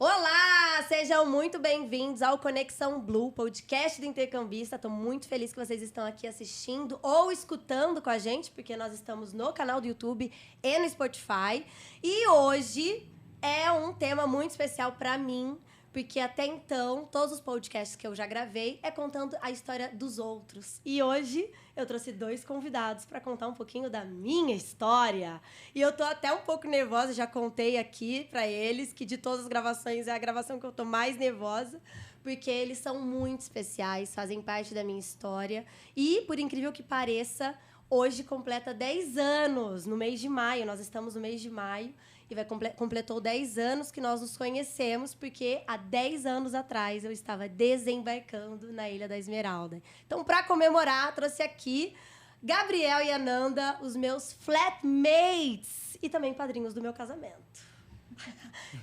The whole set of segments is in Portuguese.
Olá! Sejam muito bem-vindos ao Conexão Blue, podcast do Intercambista. Estou muito feliz que vocês estão aqui assistindo ou escutando com a gente, porque nós estamos no canal do YouTube e no Spotify. E hoje é um tema muito especial para mim, porque até então, todos os podcasts que eu já gravei é contando a história dos outros. E hoje eu trouxe 2 convidados para contar um pouquinho da minha história. E eu tô até um pouco nervosa, já contei aqui para eles que de todas as gravações é a gravação que eu tô mais nervosa, porque eles são muito especiais, fazem parte da minha história. E, por incrível que pareça, hoje completa 10 anos, no mês de maio. Nós estamos no mês de maio. E completou 10 anos que nós nos conhecemos, porque há 10 anos atrás eu estava desembarcando na Ilha da Esmeralda. Então, para comemorar, trouxe aqui Gabriel e Ananda, os meus flatmates e também padrinhos do meu casamento.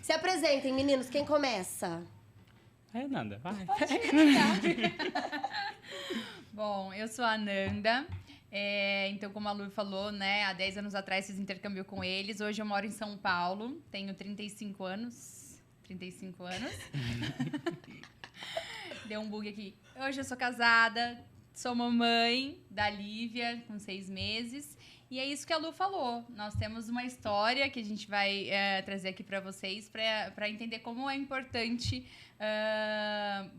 Se apresentem, meninos, quem começa? Ananda, vai. Bom, eu sou a Ananda. Então, como a Lu falou, né, há 10 anos atrás fiz intercâmbio com eles. Hoje eu moro em São Paulo, tenho 35 anos. Deu um bug aqui. Hoje eu sou casada, sou mamãe da Lívia, com 6 meses. E é isso que a Lu falou. Nós temos uma história que a gente vai trazer aqui para vocês, para entender como é importante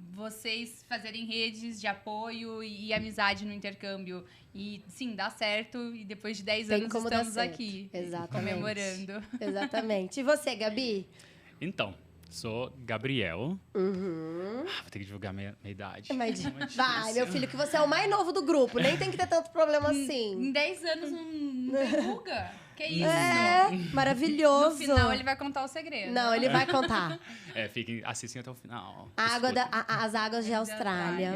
vocês fazerem redes de apoio e amizade no intercâmbio. E, sim, dá certo. E depois de 10 anos estamos aqui. Exatamente. Comemorando. Exatamente. E você, Gabi? Então, sou Gabriel. Uhum. Vou ter que divulgar minha idade. Vai, meu filho, que você é o mais novo do grupo. Nem tem que ter tanto problema assim. Em 10 anos não divulga? Que isso? É, maravilhoso. No final ele vai contar o segredo. Não, ele vai contar. Assistem até o final. As águas de Austrália.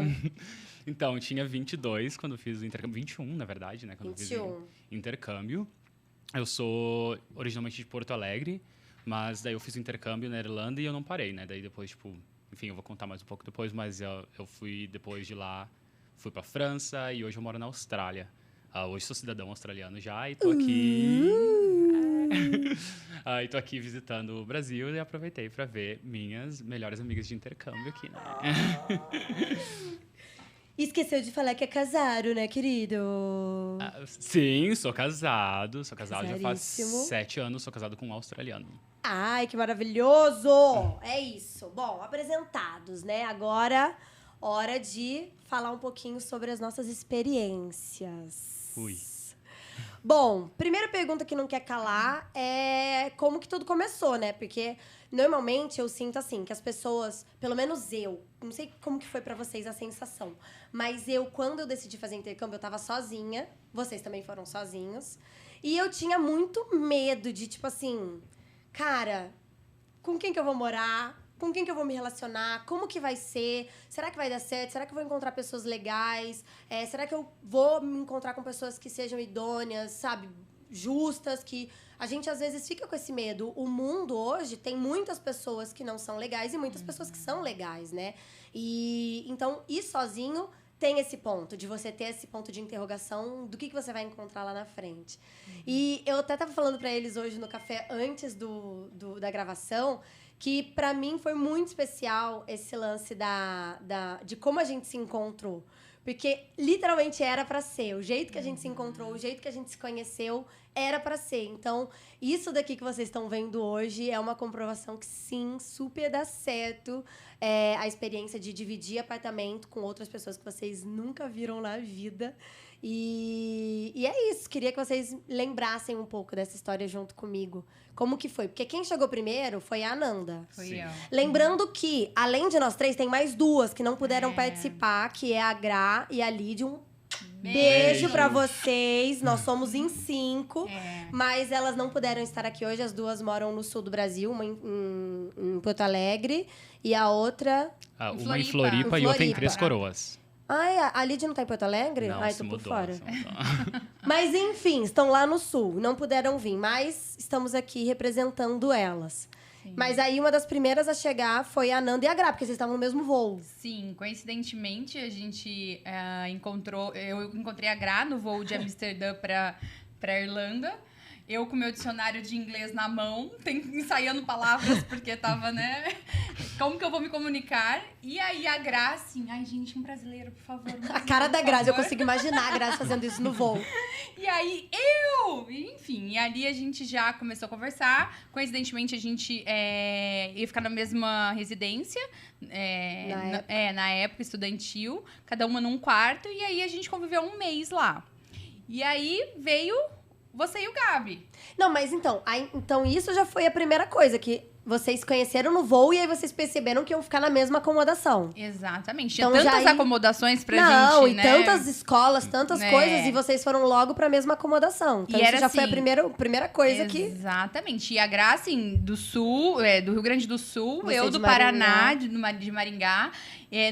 Então, eu tinha 22 quando fiz o intercâmbio. 21, na verdade, né? Quando 21. fiz o intercâmbio. Eu sou originalmente de Porto Alegre, mas daí eu fiz o intercâmbio na Irlanda e eu não parei, né? Daí depois, enfim, eu vou contar mais um pouco depois, mas eu fui, depois de lá, fui pra França e hoje eu moro na Austrália. Hoje sou cidadão australiano já e tô aqui... e tô aqui visitando o Brasil e aproveitei para ver minhas melhores amigas de intercâmbio aqui, né? Esqueceu de falar que é casado, né, querido? Sim, sou casado já faz 7 anos, sou casado com um australiano. Ai, que maravilhoso! É isso. Bom, apresentados, né? Agora, hora de falar um pouquinho sobre as nossas experiências. Ui. Bom, primeira pergunta que não quer calar é como que tudo começou, né? Porque normalmente eu sinto assim, que as pessoas, pelo menos eu, não sei como que foi pra vocês a sensação, mas quando eu decidi fazer intercâmbio, eu tava sozinha, vocês também foram sozinhos, e eu tinha muito medo de, tipo assim, cara, com quem que eu vou morar? Com quem que eu vou me relacionar? Como que vai ser? Será que vai dar certo? Será que eu vou encontrar pessoas legais? Será que eu vou me encontrar com pessoas que sejam idôneas, sabe? Justas, que a gente às vezes fica com esse medo. O mundo hoje tem muitas pessoas que não são legais e muitas pessoas que são legais, né? E então, ir sozinho tem esse ponto, de você ter esse ponto de interrogação do que você vai encontrar lá na frente. E eu até tava falando pra eles hoje no café, antes da gravação, que pra mim foi muito especial esse lance de como a gente se encontrou. Porque literalmente era pra ser. O jeito que a gente se encontrou, o jeito que a gente se conheceu, era pra ser. Então, isso daqui que vocês estão vendo hoje é uma comprovação que sim, super dá certo. A experiência de dividir apartamento com outras pessoas que vocês nunca viram na vida. E é isso. Queria que vocês lembrassem um pouco dessa história junto comigo. Como que foi? Porque quem chegou primeiro foi a Ananda. Foi eu. Lembrando que, além de nós 3, tem mais 2 que não puderam participar, que é a Gra e a Lídia. Um beijo pra vocês. Nós somos em 5, mas elas não puderam estar aqui hoje. As 2 moram no sul do Brasil, uma em Porto Alegre e a outra... uma em Floripa e outra em Três Coroas. Ai, a Lídia não tá em Porto Alegre? Não, tô por fora. Mas, enfim, estão lá no sul. Não puderam vir, mas estamos aqui representando elas. Sim. Mas aí, uma das primeiras a chegar foi a Ananda e a Gra, porque vocês estavam no mesmo voo. Sim, coincidentemente, a gente eu encontrei a Gra no voo de Amsterdã para Irlanda. Eu com meu dicionário de inglês na mão, ensaiando palavras, porque tava, né? Como que eu vou me comunicar? E aí a Grazi, assim, ai, gente, um brasileiro, por favor. A cara da Grazi, eu consigo imaginar a Grazi fazendo isso no voo. E aí, enfim, e ali a gente já começou a conversar. Coincidentemente, a gente ia ficar na mesma residência, na época estudantil, cada uma num quarto, e aí a gente conviveu um mês lá. E aí veio você e o Gabi. Não, mas então isso já foi a primeira coisa, que vocês conheceram no voo e aí vocês perceberam que iam ficar na mesma acomodação. Exatamente. Então, Tinha tantas já acomodações pra Não, gente, e né? tantas escolas, tantas coisas, e vocês foram logo pra mesma acomodação. Então E isso era já foi a assim, primeira coisa que... Exatamente. E a Grazi, assim, do Sul, do Rio Grande do Sul, Você eu de do Paraná, de Maringá,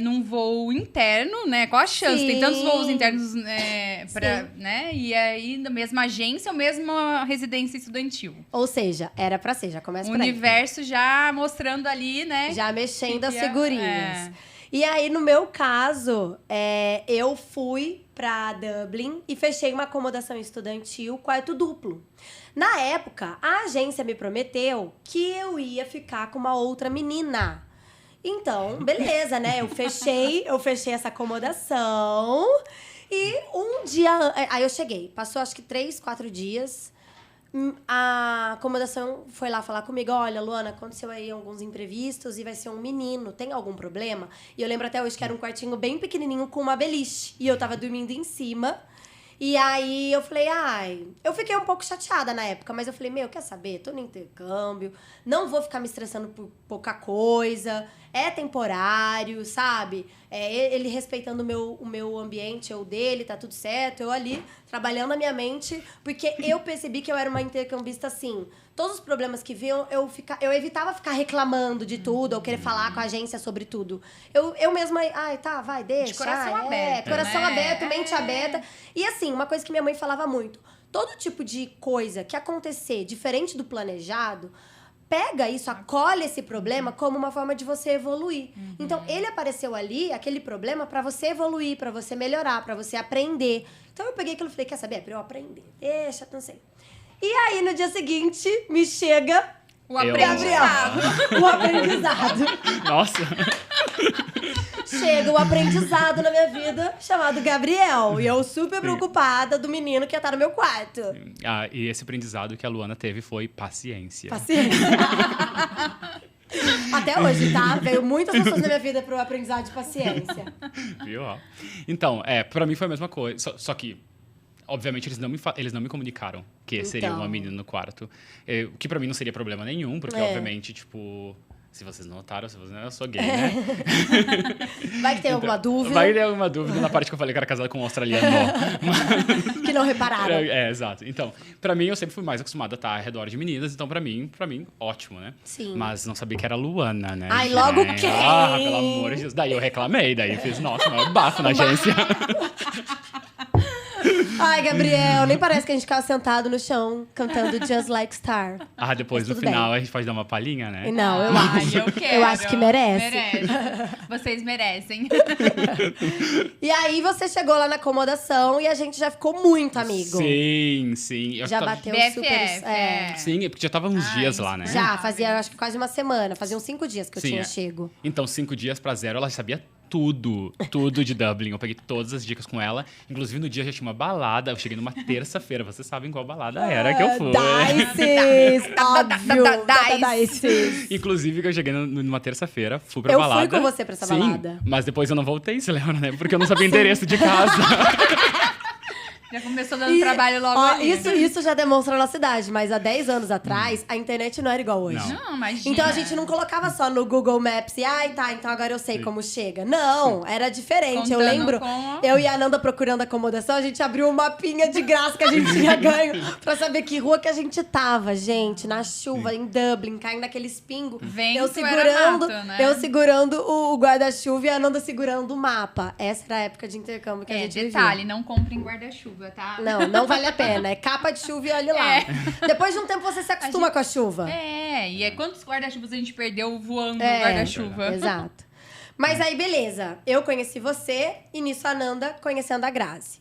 num voo interno, né? Qual a chance? Tem tantos voos internos, né? E aí, na mesma agência ou mesma residência estudantil. Ou seja, era pra ser, já começa O por aí. universo já mostrando ali, né? Já mexendo as que figurinhas. E aí, no meu caso, eu fui pra Dublin e fechei uma acomodação estudantil, quarto duplo. Na época, a agência me prometeu que eu ia ficar com uma outra menina. Então, beleza, né? Eu fechei essa acomodação. E um dia... Aí eu cheguei. Passou, acho que 3, 4 dias. A acomodação foi lá falar comigo. Olha, Luana, aconteceu aí alguns imprevistos e vai ser um menino. Tem algum problema? E eu lembro até hoje que era um quartinho bem pequenininho com uma beliche. E eu tava dormindo em cima. E aí eu falei, eu fiquei um pouco chateada na época, mas eu falei, quer saber? Tô no intercâmbio, não vou ficar me estressando por pouca coisa, é temporário, sabe? Ele respeitando o meu ambiente, eu dele, tá tudo certo, eu ali trabalhando a minha mente, porque eu percebi que eu era uma intercambista assim. Todos os problemas que vinham, eu evitava ficar reclamando de tudo, ou querer falar com a agência sobre tudo. Eu mesma, tá, vai, deixa. De coração aberto, coração né? aberto, mente aberta. E assim, uma coisa que minha mãe falava muito, todo tipo de coisa que acontecer diferente do planejado, pega isso, acolhe esse problema como uma forma de você evoluir. Então, ele apareceu ali, aquele problema, pra você evoluir, pra você melhorar, pra você aprender. Então, eu peguei aquilo e falei, quer saber? É pra eu aprender. Deixa, não sei. E aí, no dia seguinte, me chega... O aprendizado. O aprendizado. Nossa. Chega um aprendizado na minha vida chamado Gabriel. E eu super preocupada do menino que ia estar no meu quarto. E esse aprendizado que a Luana teve foi paciência. Paciência. Até hoje, tá? Veio muitas pessoas na minha vida pro aprendizado de paciência. Viu? Então, pra mim foi a mesma coisa. Só que, obviamente, eles não me comunicaram que seria uma menina no quarto. O que pra mim não seria problema nenhum, porque, obviamente, tipo... Se vocês não notaram, eu sou gay, né? Vai que tem alguma dúvida. Vai ter alguma dúvida na parte que eu falei que era casado com um australiano. Que não repararam. Exato. Então, pra mim, eu sempre fui mais acostumada a estar ao redor de meninas. Então, pra mim, ótimo, né? Sim. Mas não sabia que era Luana, né? Ai, logo quem? Pelo amor de Deus. Daí eu reclamei. Daí eu fiz, nossa, maior bafo na agência. Ai, Gabriel, nem parece que a gente ficava sentado no chão cantando Just Like Star. Depois Mas no tudo final bem. a gente pode dar uma palhinha, né? Não, eu acho. Eu quero. Eu acho que merece. Vocês merecem. E aí você chegou lá na acomodação e a gente já ficou muito amigo. Sim. Já bateu BFF, super... Sim, porque já tava uns dias lá, né? Já, fazia acho que quase uma semana. Faziam 5 dias que eu Sim, tinha chego. Então, 5 dias pra 0, ela sabia tudo de Dublin. Eu peguei todas as dicas com ela. Inclusive, no dia já tinha uma balada. Eu cheguei numa terça-feira. Vocês sabem qual balada era que eu fui. Dices, óbvio. Dices. Inclusive, que eu cheguei numa terça-feira, fui pra Eu balada. fui com você pra essa Sim, balada. mas depois eu não voltei, você lembra, né? Porque eu não sabia o endereço de casa. Já começou dando trabalho logo ali. Isso já demonstra a nossa idade, mas há 10 anos atrás, a internet não era igual hoje. Não, imagina. Então a gente não colocava só no Google Maps e, então agora eu sei como chega. Não, era diferente. Eu Contando lembro, com- eu e a Ananda procurando acomodação, a gente abriu um mapinha de graça que a gente tinha ganho pra saber que rua que a gente tava, gente, na chuva, em Dublin, caindo naqueles pingos. Vento Eu era segurando, mato, né? eu segurando o guarda-chuva e a Ananda segurando o mapa. Essa era a época de intercâmbio que a gente detalhe, vivia. não comprem guarda-chuva, tá? Não vale a pena. É capa de chuva e olha lá. Depois de um tempo você se acostuma com a chuva. E quantos guarda-chuvas a gente perdeu voando no É, guarda-chuva? Exato. Mas aí, beleza. Eu conheci você e nisso a Nanda conhecendo a Grazi.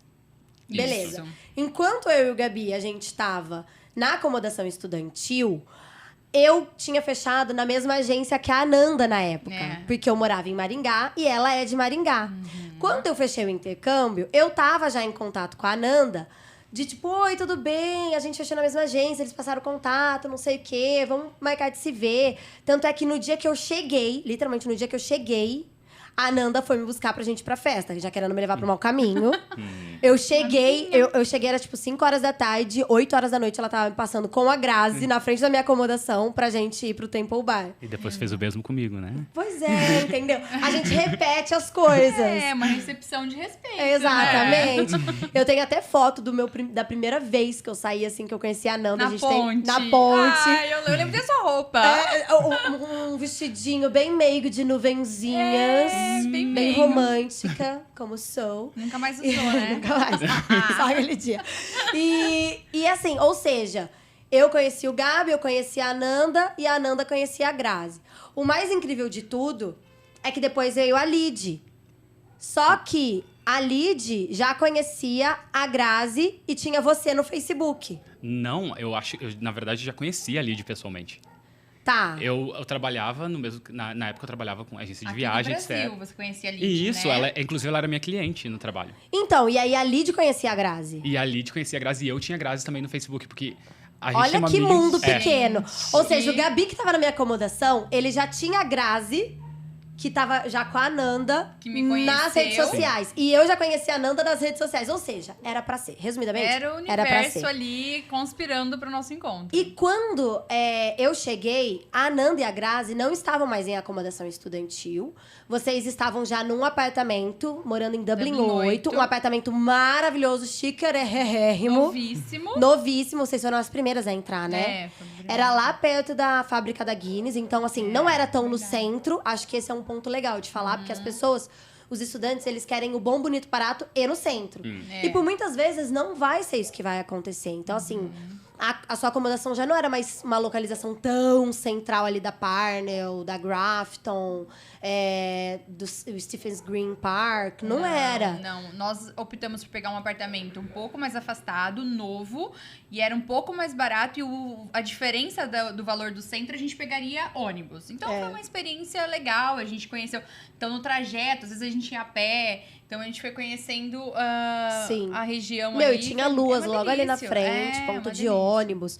Beleza. Isso. Enquanto eu e o Gabi, a gente tava na acomodação estudantil, eu tinha fechado na mesma agência que a Ananda na época. É. Porque eu morava em Maringá e ela é de Maringá. Quando eu fechei o intercâmbio, eu tava já em contato com a Ananda. De tipo, oi, tudo bem? A gente fechou na mesma agência, eles passaram contato, não sei o quê. Vamos marcar de se ver. Tanto é que no dia que eu cheguei, literalmente no dia que eu cheguei, a Ananda foi me buscar pra gente ir pra festa, já querendo me levar pro mau caminho. Eu cheguei, eu cheguei, era tipo 5 horas da tarde, 8 horas da noite ela tava me passando com a Grazi na frente da minha acomodação pra gente ir pro Temple Bar. E depois fez o mesmo comigo, né? Pois é, entendeu? A gente repete as coisas. É, uma recepção de respeito. Né? Exatamente. Eu tenho até foto da primeira vez que eu saí, assim, que eu conheci a Nanda. Na a gente ponte. tem na ponte. Ai, eu lembro da sua roupa. Um vestidinho bem meigo de nuvenzinhas. Bem Bem meigo. romântica, como sou. Nunca mais usou, né? Nunca mais. Só aquele dia. E assim, ou seja, eu conheci o Gabi, eu conheci a Ananda e a Ananda conhecia a Grazi. O mais incrível de tudo é que depois veio a Lid. Só que a Lid já conhecia a Grazi e tinha você no Facebook. Não, eu na verdade, já conhecia a Lid pessoalmente. Tá. Eu trabalhava no mesmo. Na época eu trabalhava com agência de Aqui viagem, no Brasil, etc. você conhecia a Lid, E isso, né? inclusive ela era minha cliente no trabalho. Então, e aí a Lid conhecia a Grazi. E a Lid conhecia a Grazi e eu tinha a Grazi também no Facebook, porque a gente tem Olha uma que amiga- mundo É. pequeno. Ou seja, o Gabi que tava na minha acomodação, ele já tinha a Grazi, que tava já com a Ananda Que me nas conheceu. redes sociais. E eu já conhecia a Ananda nas redes sociais. Ou seja, era pra ser. Resumidamente, Era o era pra universo ser. ali conspirando pro nosso encontro. E quando eu cheguei, a Ananda e a Grazi não estavam mais em acomodação estudantil. Vocês estavam já num apartamento, morando em Dublin, Dublin 8. 8. Um apartamento maravilhoso, chiquérrimo. Novíssimo. Novíssimo. Vocês foram as primeiras a entrar, né? É, foi brilhante. Era lá perto da fábrica da Guinness, então assim, não era tão no centro. Acho que esse é um ponto legal de falar, porque as pessoas, os estudantes, eles querem o bom, bonito, barato e no centro. E por muitas vezes não vai ser isso que vai acontecer. Então assim, a sua acomodação já não era mais uma localização tão central ali da Parnell, da Grafton, do Stephens Green Park. Não era. Não, nós optamos por pegar um apartamento um pouco mais afastado, novo, e era um pouco mais barato. E a diferença do valor do centro, a gente pegaria ônibus. Então, foi uma experiência legal. A gente conheceu... Então, no trajeto, às vezes a gente ia a pé. Então, a gente foi conhecendo Sim. a região Meu, ali. e tinha Foi- luas é uma logo ali na delícia. frente, É, ponto uma de delícia. ônibus.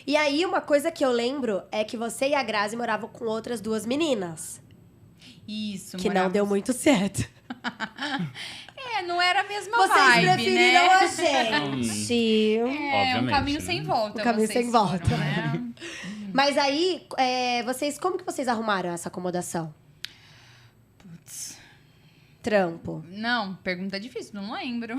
E aí, uma coisa que eu lembro é que você e a Grazi moravam com outras duas meninas. Isso, Que não morávamos- deu muito certo. não era a mesma Vocês vibe, preferiram né? a gente. É, um Obviamente, caminho né? sem volta. Um caminho vocês sem volta. foram, né? Mas aí, como que vocês arrumaram essa acomodação? Putz. Trampo. Não, pergunta difícil, não lembro.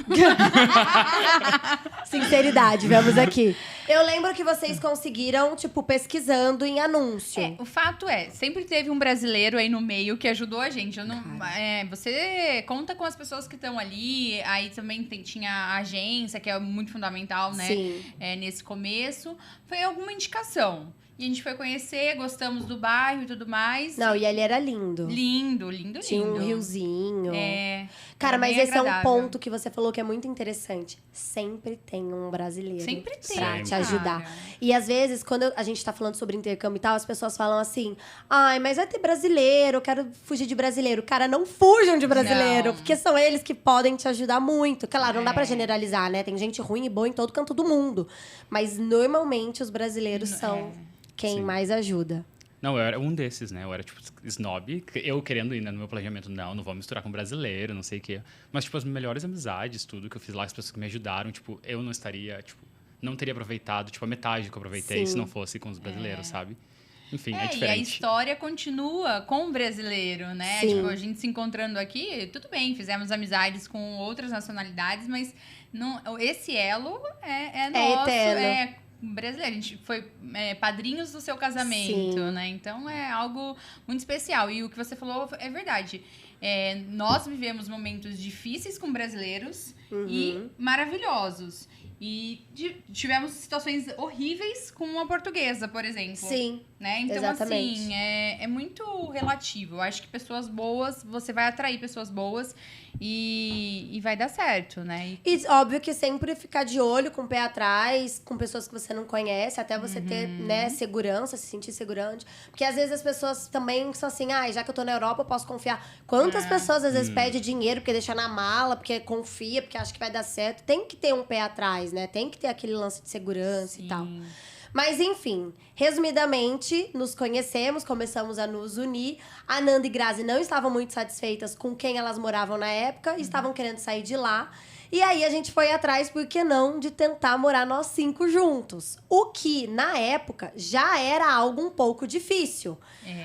Sinceridade, vamos aqui. Eu lembro que vocês conseguiram, tipo, pesquisando em anúncio. O fato é, sempre teve um brasileiro aí no meio que ajudou a gente. Eu não, você conta com as pessoas que estão ali, aí também tinha a agência, que é muito fundamental, né? Sim. Nesse começo. Foi alguma indicação. E a gente foi conhecer, gostamos do bairro e tudo mais. Não, e ali era lindo. Lindo, lindo, Tinha um lindo. riozinho. Cara, era mas bem esse é um agradável. ponto que você falou que é muito interessante. Sempre tem um brasileiro Sempre tem, pra te cara. ajudar. E às vezes, quando a gente tá falando sobre intercâmbio e tal, as pessoas falam assim: ai, mas vai ter brasileiro, eu quero fugir de brasileiro. Cara, não fujam de brasileiro, Não. porque são eles que podem te ajudar muito. Claro, não dá pra generalizar, né? Tem gente ruim e boa em todo canto do mundo. Mas normalmente os brasileiros são quem Sim. mais ajuda. Não, eu era um desses, né? Eu era, tipo, snob. Eu querendo ir, né, no meu planejamento, não vou misturar com brasileiro, não sei o quê. Mas, tipo, as melhores amizades, tudo que eu fiz lá, as pessoas que me ajudaram, tipo, eu não estaria, tipo, não teria aproveitado, tipo, a metade do que eu aproveitei Sim. se não fosse com os brasileiros, sabe? Enfim, é E a diferente. história continua com o brasileiro, né? Sim. Tipo, a gente se encontrando aqui, tudo bem, fizemos amizades com outras nacionalidades, mas não, esse elo é nosso, eterno. é brasileiro. A gente foi padrinhos do seu casamento, Sim. né? Então é algo muito especial. E o que você falou é verdade. Nós vivemos momentos difíceis com brasileiros e maravilhosos. E tivemos situações horríveis com uma portuguesa, por exemplo. Sim. Né? Então, Exatamente. assim, é muito relativo. Eu acho que pessoas boas, você vai atrair pessoas boas. e vai dar certo, né? E óbvio que sempre ficar de olho, com o pé atrás, com pessoas que você não conhece, até você ter, né, segurança, se sentir segurante. Porque às vezes as pessoas também são assim, já que eu tô na Europa, eu posso confiar. Quantas pessoas às vezes pedem dinheiro porque deixa na mala, porque confia, porque acha que vai dar certo. Tem que ter um pé atrás, né? Tem que ter aquele lance de segurança e tal. Mas, enfim, resumidamente, nos conhecemos, começamos a nos unir. A Nanda e Grazi não estavam muito satisfeitas com quem elas moravam na época, estavam querendo sair de lá. E aí a gente foi atrás, por que não, de tentar morar nós 5 juntos. O que, na época, já era algo um pouco difícil.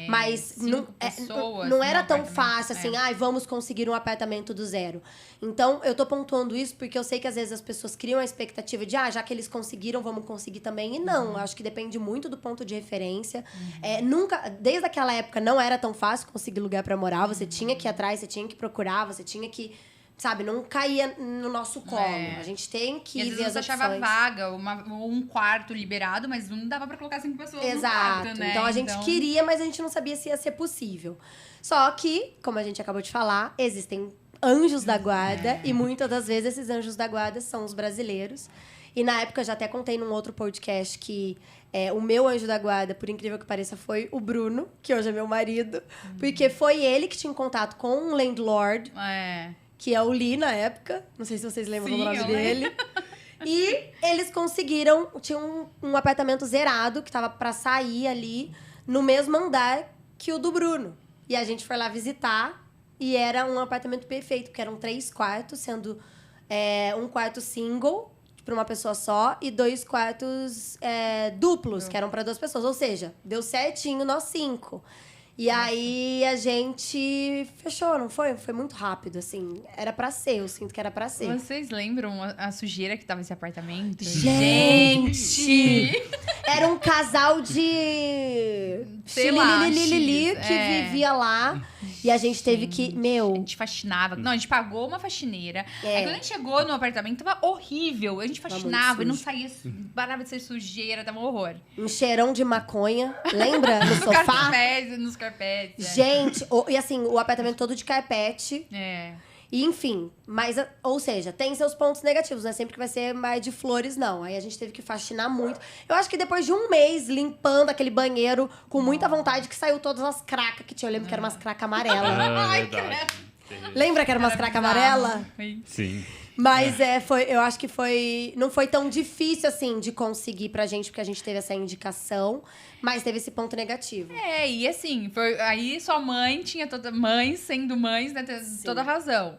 Mas não era tão fácil assim, vamos conseguir um apartamento do zero. Então, eu tô pontuando isso porque eu sei que às vezes as pessoas criam a expectativa de, já que eles conseguiram, vamos conseguir também. E não, acho que depende muito do ponto de referência. Desde aquela época, não era tão fácil conseguir lugar pra morar. Você tinha que ir atrás, você tinha que procurar, você tinha que... Sabe, não caía no nosso colo. A gente tem que ver as opções. Achava vaga, um quarto liberado, mas não dava pra colocar 5 pessoas no quarto, né? Então, a gente queria, mas a gente não sabia se ia ser possível. Só que, como a gente acabou de falar, existem anjos da guarda. E muitas das vezes, esses anjos da guarda são os brasileiros. E na época, eu já até contei num outro podcast que... o meu anjo da guarda, por incrível que pareça, foi o Bruno, que hoje é meu marido. Porque foi ele que tinha contato com um landlord. Que é o Lee, na época. Não sei se vocês lembram do nome dele. E eles conseguiram... Tinha um apartamento zerado, que tava pra sair ali, no mesmo andar que o do Bruno. E a gente foi lá visitar. E era um apartamento perfeito, porque eram 3 quartos, sendo um quarto single, pra uma pessoa só, e 2 quartos duplos, que eram pra 2 pessoas. Ou seja, deu certinho nós 5. E aí, a gente fechou, não foi? Foi muito rápido, assim. Era pra ser, eu sinto que era pra ser. Vocês lembram a sujeira que tava nesse apartamento? Gente! Era um casal de... Sei lá, que vivia lá. E a gente teve que... A gente faxinava. Não, a gente pagou uma faxineira. Aí, quando a gente chegou no apartamento, tava horrível. A gente faxinava e não saía... Parava de ser sujeira, tava um horror. Um cheirão de maconha. Lembra? No sofá? Nos carpetes. Gente, e assim, o apartamento todo de carpete. E, enfim, mas, ou seja, tem seus pontos negativos, não é sempre que vai ser mais de flores, não. Aí a gente teve que faxinar muito. Eu acho que depois de um mês limpando aquele banheiro com muita vontade, que saiu todas as cracas que tinha. Eu lembro que era umas cracas amarelas. Ai, credo. Lembra que era umas cracas amarelas? Sim. Mas eu acho que não foi tão difícil, assim, de conseguir pra gente, porque a gente teve essa indicação, mas teve esse ponto negativo. E assim, aí sua mãe tinha mães sendo mães, né, toda a razão.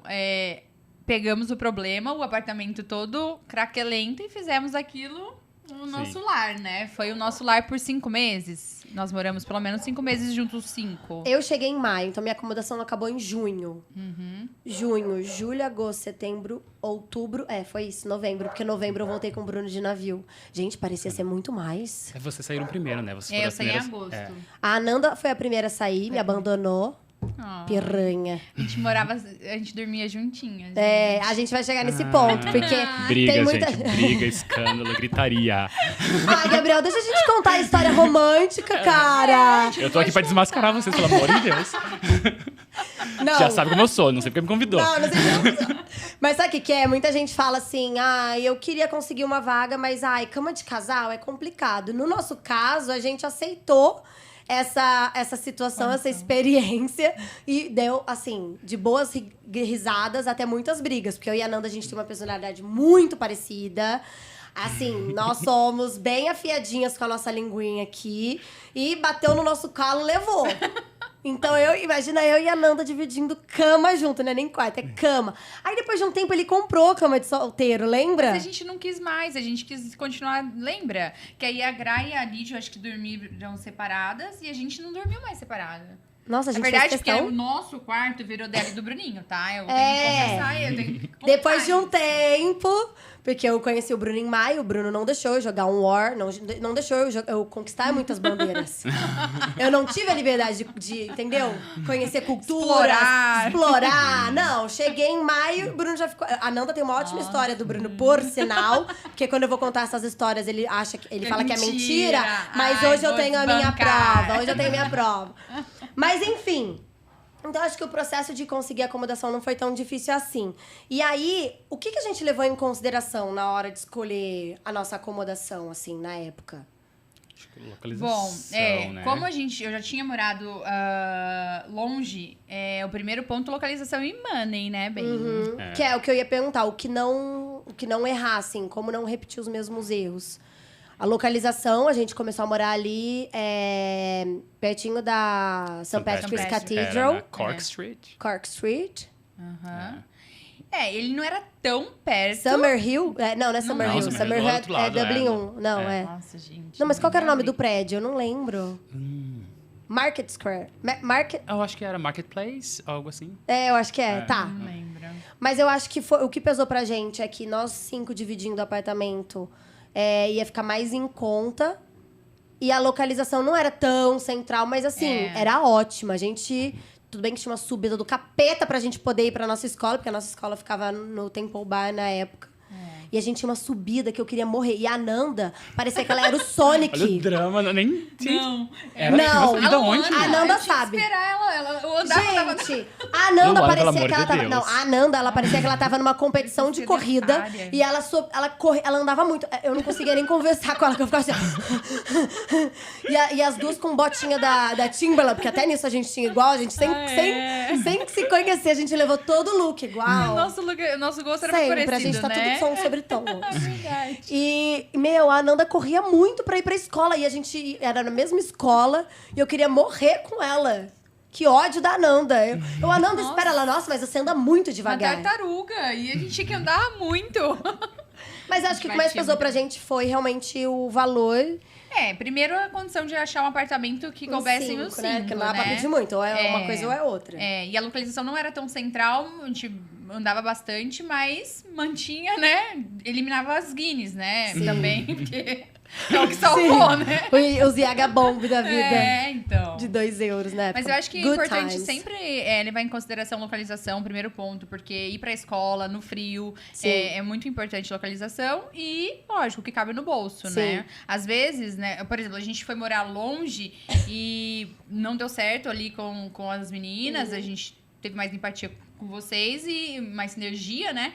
Pegamos o problema, o apartamento todo craquelento e fizemos aquilo no nosso lar, né? Foi o nosso lar por 5 meses. Nós moramos pelo menos 5 meses juntos, 5. Eu cheguei em maio, então minha acomodação acabou em junho. Junho, julho, agosto, setembro, outubro. Foi isso, novembro. Porque novembro eu voltei com o Bruno de navio. Gente, parecia ser muito mais. Vocês saíram primeiro, né? Eu saí em agosto. A Ananda foi a primeira a sair, me abandonou. Piranha. A gente dormia juntinhas. A gente vai chegar nesse ponto, porque briga, tem muita... gente, briga, escândalo, gritaria. Gabriel, deixa a gente contar a história romântica, cara. Eu tô aqui pra desmascarar vocês, pelo amor de Deus. Não. Já sabe como eu sou, não sei porque me convidou. Não sei. Mas sabe o que é? Muita gente fala assim, eu queria conseguir uma vaga, mas, cama de casal é complicado. No nosso caso, a gente aceitou essa situação, essa experiência. E deu, assim, de boas risadas até muitas brigas. Porque eu e a Nanda, a gente tem uma personalidade muito parecida. Assim, nós somos bem afiadinhas com a nossa linguinha aqui. E bateu no nosso calo, levou. Então, imagina eu e a Nanda dividindo cama junto, né? Nem quarto, é cama. Aí, depois de um tempo, ele comprou cama de solteiro, lembra? Mas a gente não quis mais, a gente quis continuar, lembra? Que aí a Gra e a Lídia, eu acho que dormiram separadas e a gente não dormiu mais separada. Nossa, a gente Na verdade, fez porque questão... o nosso quarto virou dela e do Bruninho, tá? Eu tenho que confessar, eu tenho que contar. Depois de um tempo, porque eu conheci o Bruno em maio, o Bruno não deixou eu jogar um War, não deixou eu conquistar muitas bandeiras. Eu não tive a liberdade de entendeu? Conhecer cultura, explorar. Não, cheguei em maio, o Bruno já ficou... A Nanda tem uma ótima história do Bruno, por sinal, porque quando eu vou contar essas histórias, ele fala que é mentira, mas hoje eu tenho a minha prova. Hoje eu tenho a minha prova. Mas, enfim, Então, acho que o processo de conseguir acomodação não foi tão difícil assim. E aí, o que a gente levou em consideração na hora de escolher a nossa acomodação, assim, na época? Acho que localização, Bom, né? como eu já tinha morado longe, o primeiro ponto, localização e money, né, bem? É. Que é o que eu ia perguntar, o que não errar, assim, como não repetir os mesmos erros. A localização, a gente começou a morar ali pertinho da St. Patrick's Cathedral, Era na Cork Street. Cork Street. Aham. Ele não era tão perto. Summerhill? Não é Summerhill. não, Summerhill do outro é lado, Dublin é. 1. Não, é. Nossa, gente. Não, mas qual que era o nome nem do prédio? Eu não lembro. Market Square. Market... Eu acho que era Marketplace, algo assim. eu acho que é. Tá. Não lembro. Mas eu acho que o que pesou pra gente é que nós 5 dividindo o apartamento ia ficar mais em conta. E a localização não era tão central, mas assim, era ótima. A gente... Tudo bem que tinha uma subida do capeta pra gente poder ir pra nossa escola, porque a nossa escola ficava no Temple Bar na época. E a gente tinha uma subida que eu queria morrer. E a Nanda, parecia que ela era o Sonic. Olha o drama, nem... Não. Era Não. uma subida onde? A Nanda eu tinha que sabe. esperar ela. Eu andava, Gente, a Nanda Vambora, parecia pelo que amor ela de tava. Deus. Não, a Nanda, ela parecia que ela tava numa competição de corrida. Sedentária. E ela andava muito. Eu não conseguia nem conversar com ela, que eu ficava assim. e as duas com botinha da Timberland, porque até nisso a gente tinha igual, a gente sem se conhecer, a gente levou todo o look igual. Nosso gosto era muito Sempre, parecido, a gente tá né? tudo som sobre tom. Verdade. E, a Nanda corria muito pra ir pra escola. E a gente era na mesma escola. E eu queria morrer com ela. Que ódio da Nanda. A Nanda espera ela. Nossa, mas você anda muito Uma devagar. tartaruga. E a gente tinha que andar muito. Mas acho que o que mais pesou pra gente foi realmente o valor. Primeiro a condição de achar um apartamento que coubesse nos 5, né? Porque não dá pra pedir muito. Ou é uma coisa ou é outra. E a localização não era tão central, a gente andava bastante, mas mantinha, né? Eliminava as Guinness, né? Também, porque é o que salvou, né? Os IH Bomb da vida. Então. De 2 euros, né? Mas eu acho que é Good importante times. sempre levar em consideração localização, primeiro ponto, porque ir pra escola, no frio, Sim. é muito importante localização e, lógico, que cabe no bolso, né? Às vezes, né? Por exemplo, a gente foi morar longe e não deu certo ali com as meninas, a gente teve mais empatia com vocês e mais sinergia, né?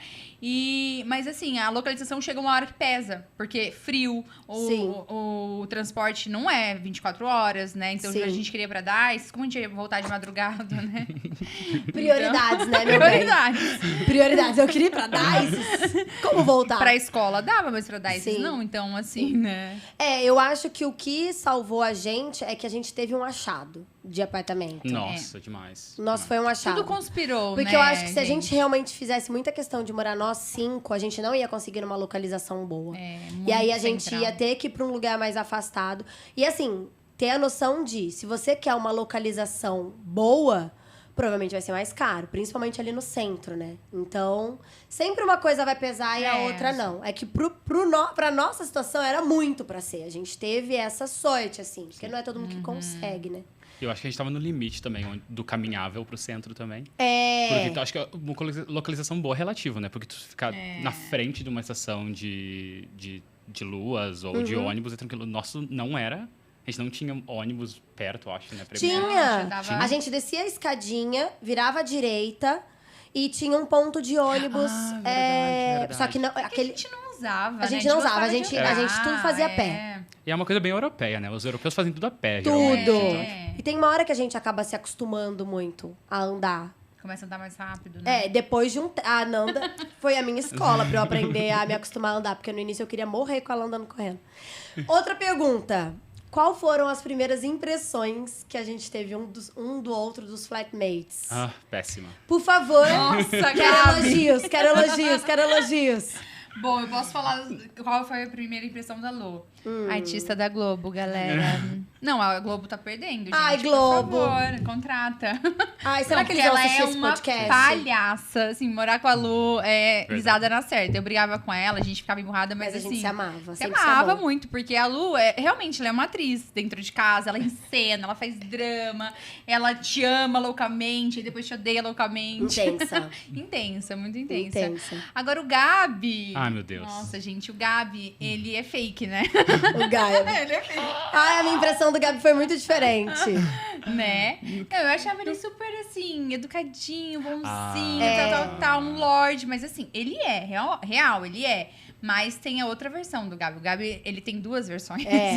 Mas assim, a localização chega uma hora que pesa, porque frio, o transporte não é 24 horas, né? Então a gente queria ir pra Dice, como a gente ia voltar de madrugada, né? Prioridades, né, meu Prioridades. bem? Prioridades. Eu queria ir pra Dice. Como voltar? Pra escola dava, mas pra Dice Sim. não, então assim, né? Eu acho que o que salvou a gente é que a gente teve um achado de apartamento. Nossa, demais. Nossa, foi um achado. Tudo conspirou, Porque né? eu acho que se a gente realmente fizesse muita questão de morar nós 5, a gente não ia conseguir uma localização boa. E aí a gente ia ter que ir pra um lugar mais afastado. E assim, ter a noção de, se você quer uma localização boa, provavelmente vai ser mais caro. Principalmente ali no centro, né? Então, sempre uma coisa vai pesar e a outra não. É que pra nossa situação era muito pra ser. A gente teve essa sorte, assim. Porque não é todo mundo que consegue, né? Eu acho que a gente tava no limite também, do caminhável pro centro também. Porque eu acho que uma localização boa é relativo, né? Porque tu ficar na frente de uma estação de luas ou de ônibus é tranquilo. Nosso não era. A gente não tinha ônibus perto, eu acho, né? Tinha. dava- A gente descia a escadinha, virava à direita e tinha um ponto de ônibus. Verdade. Só que não, A aquele. gente não usava, A gente não usava, gostava a de gente andar, tudo fazia a pé. E é uma coisa bem europeia, né? Os europeus fazem tudo a pé, Tudo. geralmente. Então, E tem uma hora que a gente acaba se acostumando muito a andar. Começa a andar mais rápido, né? Depois de a Nanda foi a minha escola pra eu aprender a me acostumar a andar, porque no início eu queria morrer com ela andando correndo. Outra pergunta. Qual foram as primeiras impressões que a gente teve um do outro dos flatmates? péssima. Por favor. Nossa, Quero Gabi. quero elogios. Bom, eu posso falar qual foi a primeira impressão da Lu. Artista da Globo, galera. Não, a Globo tá perdendo, gente. Ai, Globo. Por favor, contrata. Ai, será Não, que eles porque vão ela assistir é esse uma podcast? palhaça. Assim, morar com a Lu é risada na certa. Eu brigava com ela, a gente ficava emburrada, mas Mas a assim... gente se amava. Se sempre amava amou. muito, porque a Lu, realmente, ela é uma atriz dentro de casa, ela encena, ela faz drama, ela te ama loucamente, e depois te odeia loucamente. Intensa. Intensa, muito intensa. Intensa. Agora, o Gabi... Ai, meu Deus. Nossa, gente, o Gabi, ele é fake, né? O Gabi. Ele é feio. Ai, a minha impressão do Gabi foi muito diferente. Né? Não, eu achava ele super, assim, educadinho, bonzinho, Ah. tal, um lorde. Mas, assim, ele é, real, ele é. Mas tem a outra versão do Gabi. O Gabi, ele tem duas versões. É.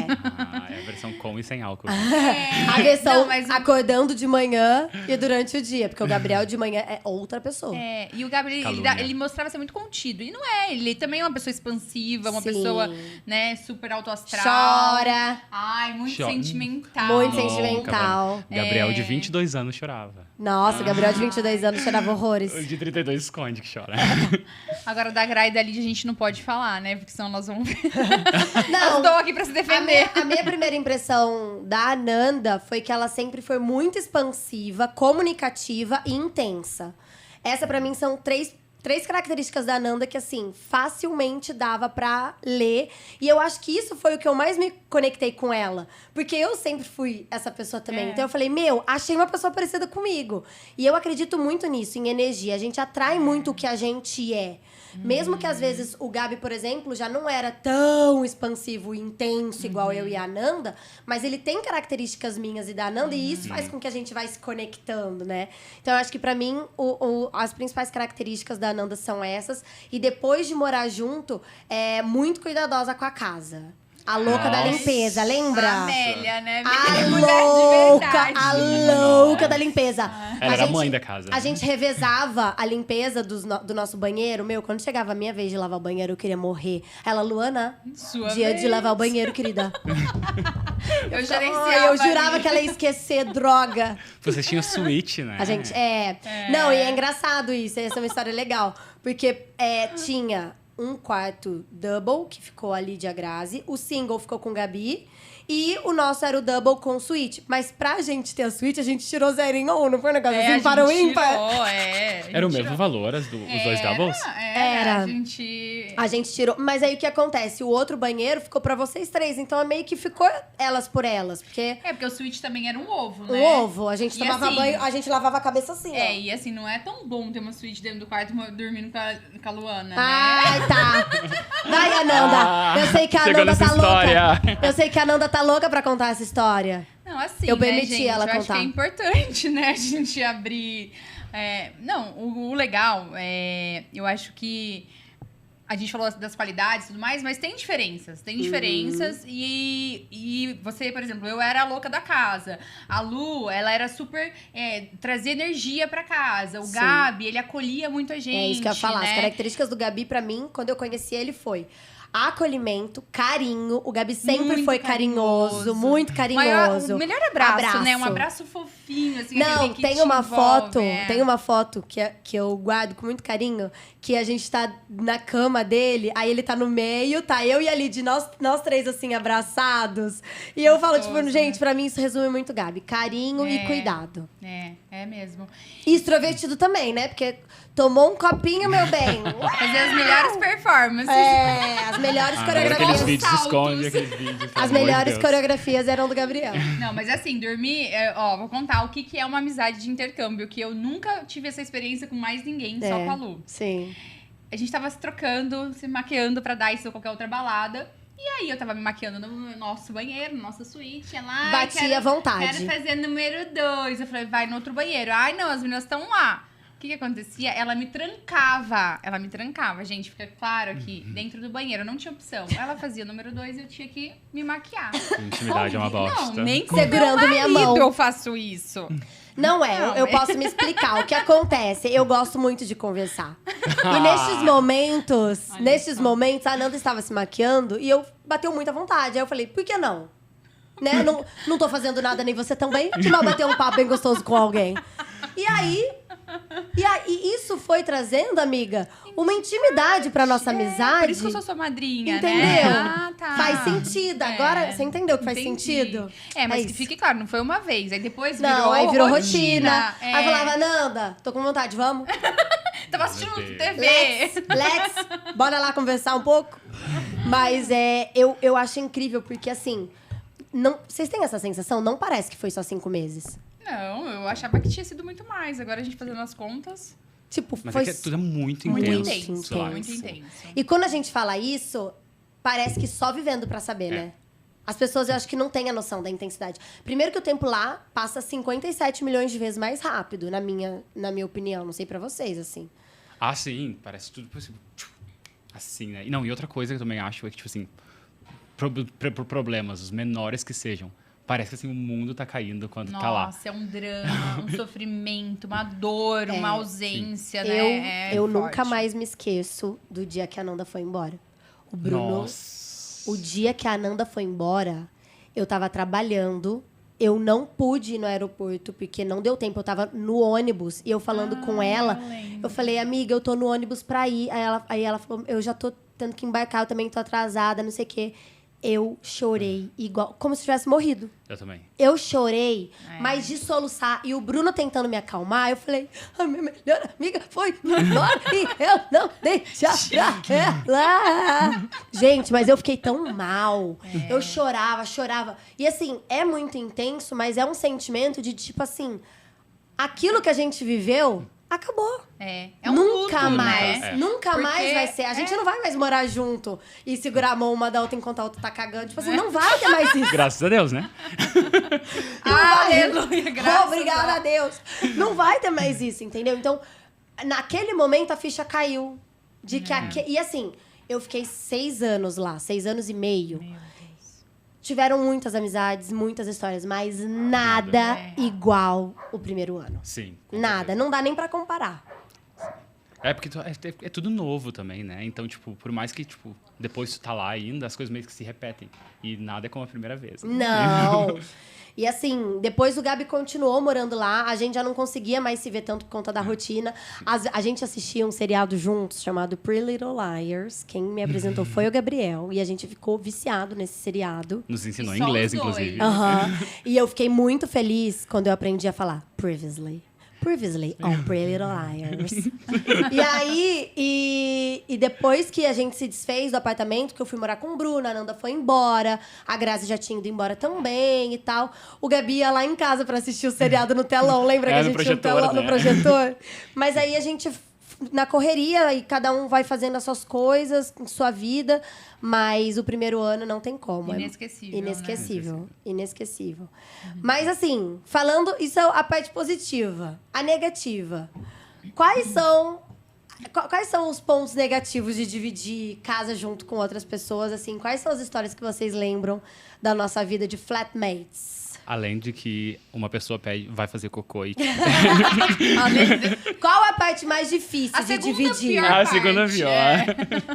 É a versão com e sem álcool. A versão Não, mas o- acordando de manhã e durante o dia. Porque o Gabriel de manhã é outra pessoa. É, e o Gabi, Calúnia. ele mostrava ser muito contido. E não é, ele também é uma pessoa expansiva, uma Sim. pessoa, né, super alto astral. Chora. Ai, muito Chora. sentimental. Muito Nunca, sentimental. Gabriel, de 22 anos, chorava. Nossa, o Gabriel de 22 anos chorava horrores. O de 32 esconde que chora. Agora, da Gra e da Lídia a gente não pode falar, né? Porque senão nós vamos... Não, Estou aqui pra se A defender. minha primeira impressão da Ananda foi que ela sempre foi muito expansiva, comunicativa e intensa. Essa, pra mim, são três características da Ananda que, assim, facilmente dava pra ler. E eu acho que isso foi o que eu mais me conectei com ela. Porque eu sempre fui essa pessoa também. É. Então eu falei, achei uma pessoa parecida comigo. E eu acredito muito nisso, em energia. A gente atrai muito o que a gente é. Mesmo que às vezes o Gabi, por exemplo, já não era tão expansivo e intenso igual eu e a Ananda, mas ele tem características minhas e da Ananda, e isso faz com que a gente vai se conectando, né? Então eu acho que pra mim as principais características da Ananda são essas. E depois de morar junto, é muito cuidadosa com a casa. A louca da Nossa. limpeza, lembra? A Amélia, né? A Mulher de louca, verdade. a louca da limpeza. Ela era a mãe da casa. A gente revezava a limpeza do nosso banheiro. Meu, quando chegava a minha vez de lavar o banheiro, eu queria morrer. Ela, Luana, Sua dia vez. de lavar o banheiro, querida. Eu gerenciava. Ai, eu jurava ali. que ela ia esquecer, droga. Vocês tinham suíte, né? A gente, Não, e é engraçado isso. Essa é uma história legal. Porque tinha um quarto double, que ficou ali de Grazi. O single ficou com Gabi. E o nosso era o double com suíte. Mas pra gente ter a suíte, a gente tirou 0 em 1, não foi um negócio É, assim, a para o gente ímpar? tirou, a Era o gente mesmo tirou. valor, os dois doubles? Era. A gente... A gente tirou. Mas aí o que acontece? O outro banheiro ficou pra vocês três. Então meio que ficou elas por elas. Porque porque o suíte também era um ovo, um né? ovo, a gente E tomava assim- banho, a gente lavava a cabeça assim, ó. E assim, não é tão bom ter uma suíte dentro do quarto dormindo com a Luana, né? Ai, tá. Vai, Ananda. Eu sei que a chegou Ananda nessa tá história. louca. Eu sei que a Ananda tá louca pra contar essa história. Não, assim, Eu né, permiti gente? ela eu acho que contar. é importante, né, a gente abrir... Não, o legal, eu acho que a gente falou das qualidades e tudo mais, mas tem diferenças. Tem diferenças e você, por exemplo, eu era a louca da casa. A Lu, ela era super... trazia energia pra casa. O Sim. Gabi, ele acolhia muito a gente, É isso que eu ia falar. As né? características do Gabi, pra mim, quando eu conheci ele, foi acolhimento, carinho. O Gabi sempre Muito foi carinhoso, muito O carinhoso. melhor abraço, Abraço. né? Um abraço fofinho, assim. Não, aquele que tem te uma envolve, foto, é. tem uma foto que eu guardo com muito carinho, que a gente tá na cama dele, aí ele tá no meio, tá eu e a Lid, nós três, assim, abraçados. E eu falo, tipo, Gostoso, gente, né? pra mim isso resume muito, Gabi. Carinho e É. cuidado. É mesmo. E extrovertido também, né? Porque tomou um copinho, meu bem. Fazer as melhores performances. As melhores Agora coreografias. aqueles vídeos Saltos. esconde, aqueles vídeos. pelo As amor de melhores Deus. coreografias eram do Gabriel. Não, mas assim, dormir... vou contar o que é uma amizade de intercâmbio, que eu nunca tive essa experiência com mais ninguém, só com a Lu. Sim. A gente tava se trocando, se maquiando pra dar isso ou qualquer outra balada. E aí eu tava me maquiando no nosso banheiro, na nossa suíte. Ela, Batia à vontade. Quero fazer número 2. Eu falei, vai no outro banheiro. Ai, não, as meninas estão lá. O que acontecia? Ela me trancava. Gente, fica claro aqui, dentro do banheiro, não tinha opção. Ela fazia o número 2 e eu tinha que me maquiar. Intimidade é uma bosta. Não, nem com Segurando meu minha marido mão. eu faço isso. Não é, Não, eu é. posso me explicar. O que acontece? Eu gosto muito de conversar. E nestes momentos, a Ananda estava se maquiando e eu bateu muita vontade. Aí eu falei, por que não? Né? Não tô fazendo nada, nem você também. Que mal bater um papo bem gostoso com alguém. E aí isso foi trazendo, amiga, uma intimidade pra nossa amizade. Por isso que eu sou sua madrinha, Entendeu? né? Ah, tá. Faz sentido. Agora, você entendeu que faz Entendi. sentido? Mas É que isso. fique claro, não foi uma vez. Aí depois virou Não, aí virou rotina. É. Aí eu falava, Nanda, tô com vontade, vamos? Tava assistindo Meu Deus. TV. Let's, bora lá conversar um pouco? Mas eu acho incrível, porque assim, vocês têm essa sensação? Não parece que foi só 5 meses. Não, eu achava que tinha sido muito mais. Agora a gente fazendo as contas, Tipo, Mas foi... é que tudo é muito muito Muito intenso. intenso. sei lá. Muito intenso. E quando a gente fala isso, parece que só vivendo pra saber, né? As pessoas, eu acho que não têm a noção da intensidade. Primeiro que o tempo lá passa 57 milhões de vezes mais rápido, na minha opinião. Não sei pra vocês, assim. Ah, sim. Parece tudo assim, né? Não, e outra coisa que eu também acho é que, tipo assim, problemas, os menores que sejam, parece que assim, o mundo tá caindo quando tá lá. Nossa, é um drama, um sofrimento, uma dor, uma ausência, né? Eu forte. nunca mais me esqueço do dia que a Nanda foi embora. O Bruno... Nossa. O dia que a Nanda foi embora, eu tava trabalhando. Eu não pude ir no aeroporto, porque não deu tempo. Eu tava no ônibus. E eu falando com ela, eu falei, amiga, eu tô no ônibus pra ir. Aí ela falou, eu já tô tendo que embarcar, eu também tô atrasada, não sei o quê. Eu chorei igual, como se tivesse morrido. Eu também. Eu chorei, mas de soluçar. E o Bruno tentando me acalmar, eu falei, a minha melhor amiga foi embora e eu não deixar pra ela. Gente, mas eu fiquei tão mal. Eu chorava. E assim, é muito intenso, mas é um sentimento de tipo assim, aquilo que a gente viveu, acabou. É um Nunca luto, mais. né? Nunca Porque mais vai ser. A gente não vai mais morar junto e segurar a mão uma da outra enquanto a outra tá cagando. Tipo assim, não vai ter mais isso. Graças a Deus, né? Aleluia, graças Obrigada a Deus. Não vai ter mais isso, entendeu? Então, naquele momento, a ficha caiu. De que E assim, eu fiquei 6 anos lá. 6 anos e meio. Meu Deus. Tiveram muitas amizades, muitas histórias. Mas nada igual o primeiro ano. Sim. com Nada. certeza. Não dá nem pra comparar. É porque é tudo novo também, né? Então, tipo, por mais que, tipo, depois tu tá lá ainda, as coisas meio que se repetem. E nada é como a primeira vez. Não. E assim, depois o Gabi continuou morando lá. A gente já não conseguia mais se ver tanto por conta da rotina. A gente assistia um seriado juntos chamado Pretty Little Liars. Quem me apresentou foi o Gabriel. E a gente ficou viciado nesse seriado. Nos ensinou Só inglês, os dois. inclusive. E eu fiquei muito feliz quando eu aprendi a falar previously on Pretty Little Liars. E aí, e depois que a gente se desfez do apartamento, que eu fui morar com o Bruno, a Nanda foi embora, a Grazi já tinha ido embora também e tal. O Gabi ia lá em casa pra assistir o seriado no telão. Lembra que a gente tinha um telão no projetor? Mas aí a gente, na correria, e cada um vai fazendo as suas coisas, sua vida. Mas o primeiro ano não tem como. Inesquecível, Inesquecível. Mas assim, falando... Isso é a parte positiva. A negativa. Quais são os pontos negativos de dividir casa junto com outras pessoas? Assim, quais são as histórias que vocês lembram da nossa vida de flatmates? Além de que uma pessoa vai fazer cocô e... Qual a parte mais difícil de dividir? A segunda pior.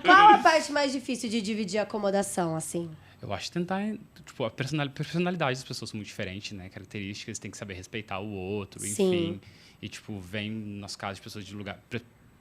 Qual a parte mais difícil de dividir a acomodação, assim? Eu acho que tentar... Tipo, a personalidade das pessoas são muito diferentes, né? Características, tem que saber respeitar o outro, enfim. Sim. E, tipo, vem, nos casos, de pessoas de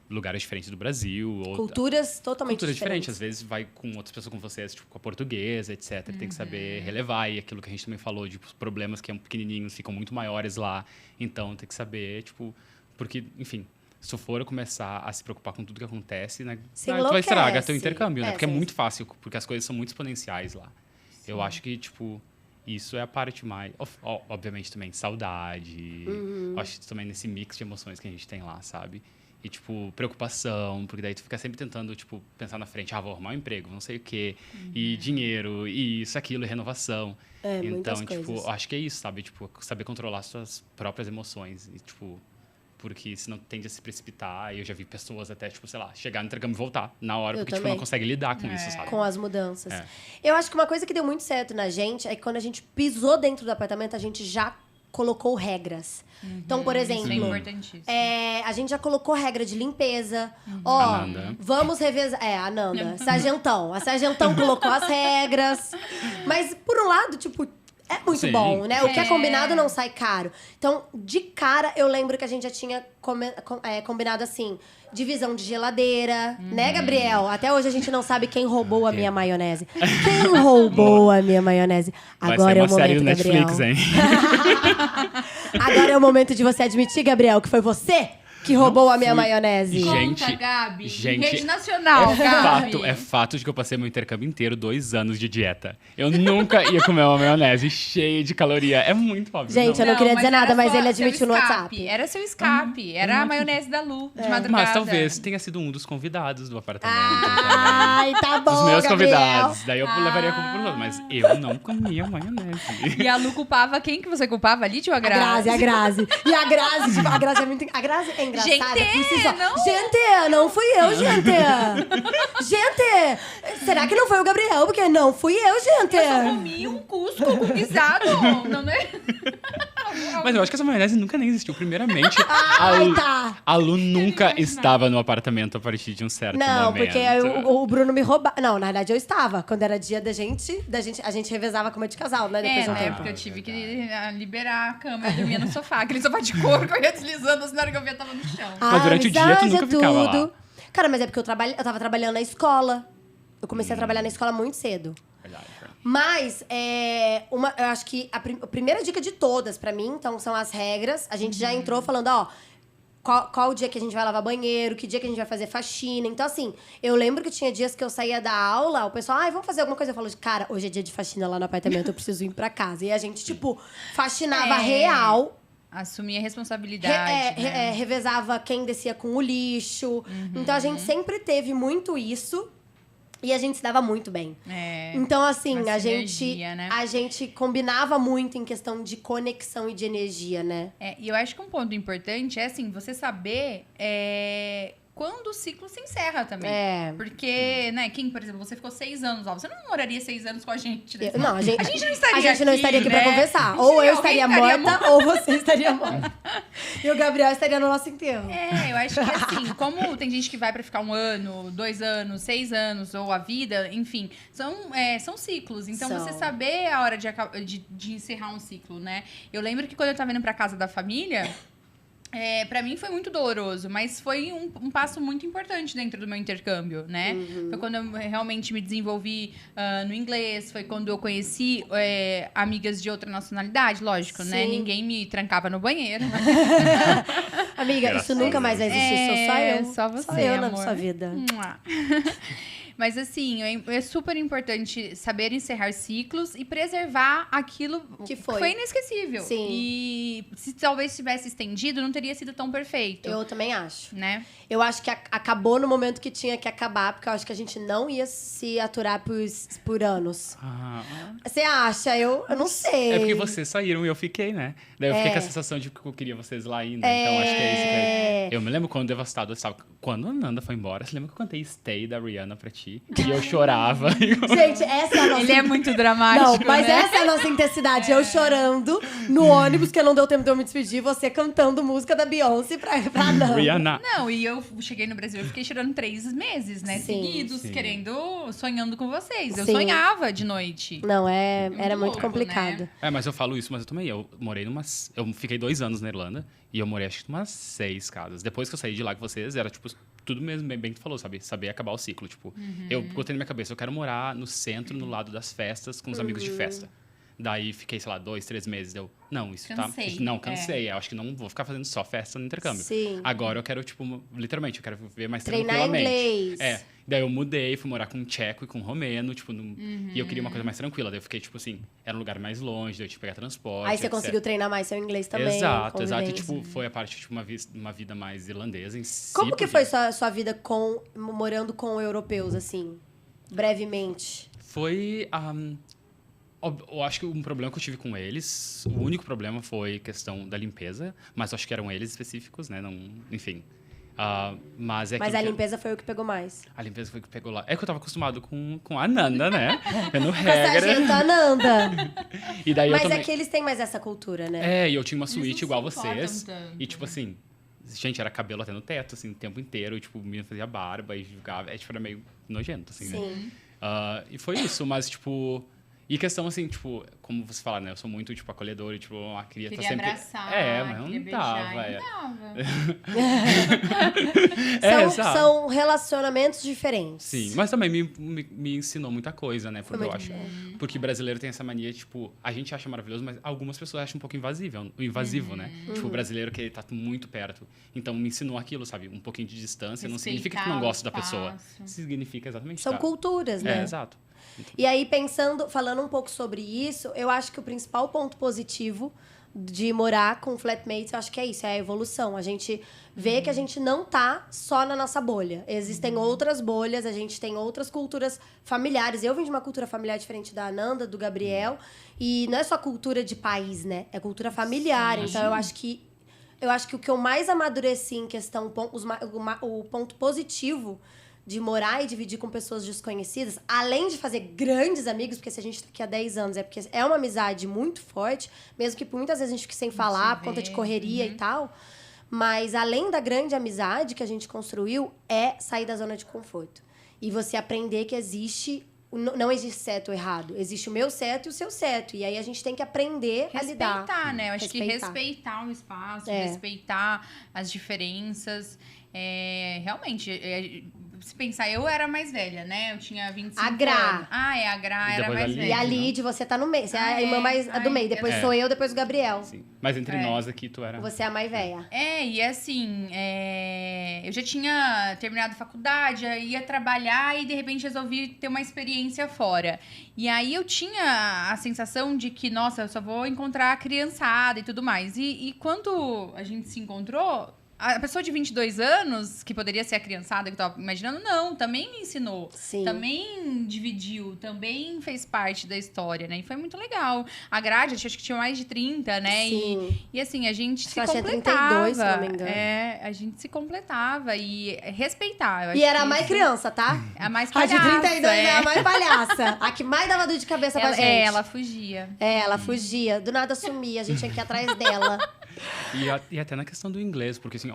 lugares diferentes do Brasil. Culturas totalmente diferentes. Às vezes vai com outras pessoas com vocês, tipo, com a portuguesa, etc. Tem que saber relevar. E aquilo que a gente também falou, de problemas que são pequenininhos, ficam muito maiores lá. Então, tem que saber, tipo... Porque, enfim... Se tu for começar a se preocupar com tudo que acontece, né? Tu vai estragar teu intercâmbio, né? Porque é muito fácil, porque as coisas são muito exponenciais lá. Sim. Eu acho que, tipo, isso é a parte mais... Obviamente também, saudade. Eu acho que também nesse mix de emoções que a gente tem lá, sabe? E, tipo, preocupação, porque daí tu fica sempre tentando, tipo, pensar na frente. Vou arrumar um emprego, não sei o quê. E dinheiro, e isso, aquilo, e renovação. Então, tipo, eu acho que é isso, sabe? Tipo, saber controlar as suas próprias emoções. E, tipo... Porque senão tende a se precipitar. E eu já vi pessoas até, tipo, sei lá, chegar no intercâmbio e voltar na hora. Porque, tipo, não consegue lidar com isso, sabe? Com as mudanças. Eu acho que uma coisa que deu muito certo na gente é que quando a gente pisou dentro do apartamento, a gente já colocou regras. Então, por exemplo... Isso é importantíssimo. A gente já colocou regra de limpeza. Ananda. Vamos revezar... a Nanda. Sargentão. A Sargentão colocou as regras. Mas, por um lado, tipo... É muito bom, né? O que é combinado não sai caro. Então, de cara, eu lembro que a gente já tinha combinado, assim, divisão de geladeira. Né, Gabriel? Até hoje a gente não sabe quem roubou a minha maionese. Quem roubou a minha maionese? Agora é o momento, Gabriel. Netflix, hein? Agora é o momento de você admitir, Gabriel, que foi você que roubou a minha maionese? Gente, Conta, Gabi. gente, Rede nacional, Gabi. É fato de que eu passei meu intercâmbio inteiro 2 anos de dieta. Eu nunca ia comer uma maionese cheia de caloria. É muito óbvio. Gente, eu não queria dizer era nada, mas só ele seu admitiu no escape. WhatsApp. Era seu escape. Era a maionese da Lu, de madrugada. Mas talvez tenha sido um dos convidados do apartamento. Ai, tá bom, Os meus Gabriel. convidados. Daí eu levaria como por outro. Mas eu não comia maionese. E a Lu culpava quem que você culpava ali, tio A Grazi. E a Grazi, tipo, a Grazi é muito... A Grazi é engraçada. Gente, por si só. não. Gente, não fui eu, gente. Gente, será que não foi o Gabriel? Porque não fui eu, gente. Eu só comi um cusco com guisado. Não é? Mas eu acho que essa maionese nunca nem existiu. Primeiramente, Ai, tá. a Lu nunca estava no apartamento a partir de um certo Não, momento. porque o Bruno me roubava. Não, na verdade eu estava. Quando era dia da gente a gente revezava a cama de casal, né? Depois de um né? tempo. Porque eu tive que liberar a cama. Eu dormia no sofá. Aquele sofá de couro que eu ia deslizando, assim, na hora que eu via, tava no chão. Mas durante o dia tu amizade nunca ficava lá. Cara, mas é porque eu tava trabalhando na escola. Eu comecei a trabalhar na escola muito cedo. Verdade. Mas, eu acho que a primeira dica de todas pra mim, então, são as regras. A gente já entrou falando, ó, qual o dia que a gente vai lavar banheiro, que dia que a gente vai fazer faxina. Então, assim, eu lembro que tinha dias que eu saía da aula, o pessoal, vamos fazer alguma coisa. Eu falo, cara, hoje é dia de faxina lá no apartamento, eu preciso ir pra casa. E a gente, tipo, faxinava real. Assumir a responsabilidade. Né? Revezava quem descia com o lixo. Então, a gente sempre teve muito isso. E a gente se dava muito bem. Então, assim, uma a sinergia, né? gente combinava muito em questão de conexão e de energia, né? E eu acho que um ponto importante é, assim, você saber quando o ciclo se encerra também. Porque, né, Kim, por exemplo, você ficou 6 anos lá. Você não moraria 6 anos com a gente, né? Não, a gente não estaria estaria aqui pra né? conversar. Ou eu Alguém estaria morta, ou você estaria morta. E o Gabriel estaria no nosso enterro. Eu acho que assim, como tem gente que vai pra ficar 1 ano, 2 anos, 6 anos, ou a vida, enfim, são ciclos. Então, você saber a hora de encerrar um ciclo, né? Eu lembro que quando eu tava indo pra casa da família... pra mim foi muito doloroso, mas foi um passo muito importante dentro do meu intercâmbio, né? Foi quando eu realmente me desenvolvi no inglês, foi quando eu conheci amigas de outra nacionalidade, lógico, né? Ninguém me trancava no banheiro. Amiga, isso nunca mais vai existir, só eu. Só você, só eu na amor. sua vida. Mas assim, é super importante saber encerrar ciclos e preservar aquilo que foi inesquecível. Sim. E se talvez tivesse estendido, não teria sido tão perfeito. Eu também acho. Né? Eu acho que acabou no momento que tinha que acabar, porque eu acho que a gente não ia se aturar por anos. Você acha? Eu não sei. É porque vocês saíram e eu fiquei, né? Daí eu fiquei com a sensação de que eu queria vocês lá ainda. Então acho que é isso que eu me lembro quando devastado eu estava. Quando a Nanda foi embora, você lembra que eu cantei Stay da Rihanna pra ti? E eu chorava. Gente, essa é a nossa... Ele é muito dramático, Não, mas né? essa é a nossa intensidade. Eu chorando no ônibus, que não deu tempo de eu me despedir. Você cantando música da Beyoncé pra Nanda. Rihanna. Não, e eu cheguei no Brasil, eu fiquei chorando 3 meses, né? Sim, seguidos, sonhando com vocês. Eu Sim. sonhava de noite. Não, era muito louco, complicado. né? Mas eu falo isso, mas eu também. Eu morei eu fiquei 2 anos na Irlanda e eu morei acho que umas 6 casas. Depois que eu saí de lá com vocês, era tipo tudo mesmo, bem que tu falou, sabe? Saber acabar o ciclo. Tipo, eu botei na minha cabeça, eu quero morar no centro, no lado das festas, com os amigos de festa. Daí fiquei, sei lá, 2, 3 meses. Não, isso Cansei, tá. Não, cansei. Eu acho que não vou ficar fazendo só festa no intercâmbio. Sim. Agora eu quero, tipo, literalmente, eu quero viver mais Treinar tranquilamente. inglês. Daí eu mudei, fui morar com um tcheco e com um romeno, tipo, e eu queria uma coisa mais tranquila. Daí eu fiquei, tipo assim, era um lugar mais longe, daí eu tinha que pegar transporte. Aí você etc. conseguiu treinar mais seu inglês também. Exato. E, convivência. tipo, foi a parte, tipo, uma vida mais irlandesa em si. Como que porque foi sua vida morando com europeus, assim? Brevemente. Foi. Eu acho que um problema que eu tive com eles, o único problema foi questão da limpeza, mas eu acho que eram eles específicos, né? Não, enfim. Mas a limpeza foi o que pegou mais. A limpeza foi o que pegou lá. É que eu tava acostumado com a Nanda, né? Vendo Com a regra. sargenta Nanda. E daí Mas eu também... é que eles têm mais essa cultura, né? E eu tinha uma suíte não igual se importam vocês. tanto. E, tipo assim, gente, era cabelo até no teto, assim, o tempo inteiro. E, tipo, o menino fazia barba e jogava. Tipo, era meio nojento, assim, né? Sim. E foi isso, mas, tipo... E questão, assim, tipo, como você fala, né? Eu sou muito, tipo, acolhedor e, tipo, queria estar Queria sempre... abraçar, mas não queria beijar, dava. e não dava. Exato. São relacionamentos diferentes. Sim, mas também me ensinou muita coisa, né? Foi Porque eu muito acho. bom. Porque brasileiro tem essa mania, tipo, a gente acha maravilhoso, mas algumas pessoas acham um pouco invasivo, né? Tipo, o brasileiro que tá muito perto. Então me ensinou aquilo, sabe? Um pouquinho de distância. Não significa que não gosto da pessoa. Significa exatamente São tá. culturas, né? Exato. E aí, falando um pouco sobre isso, eu acho que o principal ponto positivo de morar com flatmates, eu acho que é isso, é a evolução. A gente vê que a gente não tá só na nossa bolha. Existem outras bolhas, a gente tem outras culturas familiares. Eu vim de uma cultura familiar diferente da Ananda, do Gabriel, e não é só cultura de país, né? É cultura familiar. Então, eu acho que o que eu mais amadureci em questão, o ponto positivo de morar e dividir com pessoas desconhecidas, além de fazer grandes amigos, porque se a gente tá aqui há 10 anos, é porque é uma amizade muito forte, mesmo que por muitas vezes a gente fique sem falar, por conta de correria e tal. Mas além da grande amizade que a gente construiu, é sair da zona de conforto. E você aprender que não existe certo ou errado. Existe o meu certo e o seu certo. E aí a gente tem que aprender a lidar. Respeitar, né? Eu acho que respeitar o espaço, respeitar as diferenças. Realmente, se pensar, eu era mais velha, né? Eu tinha 25 A Gra. anos. A Gra era mais velha. E a Lid, você tá no meio. Você é a irmã mais do meio. Depois sou eu, depois o Gabriel. Sim. Mas entre nós aqui, tu era... Você é a mais velha. E assim, eu já tinha terminado a faculdade, ia trabalhar e de repente resolvi ter uma experiência fora. E aí eu tinha a sensação de que, nossa, eu só vou encontrar a criançada e tudo mais. E quando a gente se encontrou, a pessoa de 22 anos, que poderia ser a criançada que eu tava imaginando, não, também me ensinou. Sim. Também dividiu, também fez parte da história, né? E foi muito legal. A Grade, acho que tinha mais de 30, né? Sim. E assim, a gente se Ela tinha completava. 32, se não me engano. A gente se completava e respeitar. Eu acho E era que a mais isso- criança, tá? A mais A palhaça. de 32 é a mais palhaça. A que mais dava dor de cabeça pra gente. Ela fugia. Ela fugia. Do nada sumia. A gente tinha que ir atrás dela. E até na questão do inglês, porque assim,